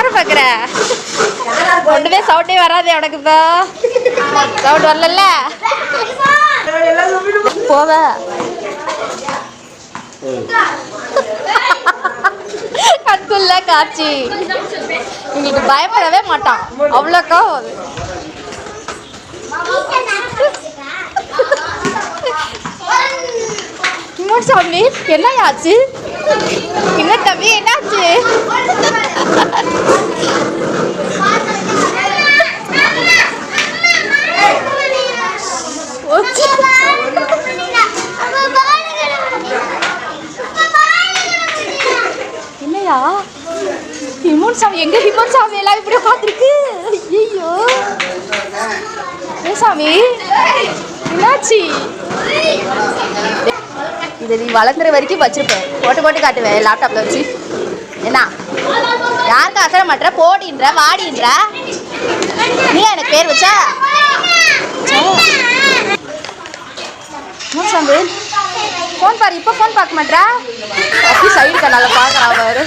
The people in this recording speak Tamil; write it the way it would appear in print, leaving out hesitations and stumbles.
யாரு பாக்குற ஒண்ணுமே சவுண்டே வராது உனக்கு இப்போ சவுண்ட் வரல போவ கண்குள்ள காட்சி உங்களுக்கு பயப்படவே மாட்டான் அவ்வளோக்கா சாமி என்ன ஆச்சு என்ன தம்பி என்னாச்சு என்னையா ஹிமோன் சாமி எங்க ஹிமோன் சாமி எல்லாம் இப்படி பார்த்துருக்கு ஐயோ ஏ சாமி என்னாச்சு இதை நீ வளர்ந்துற வரைக்கும் வச்சிருப்பேன் போட்டு போட்டு காட்டுவேன் லேப்டாப்ல வச்சு என்ன யாருக்கும் அசர மாட்டேற போடின்ற வாடின்ற நீ எனக்கு பேர் வச்சா சாம்பு ஃபோன் பாரு இப்போ ஃபோன் பார்க்க மாட்டேறா அப்படி சைடு கண்ணால பார்க்குறா பாரு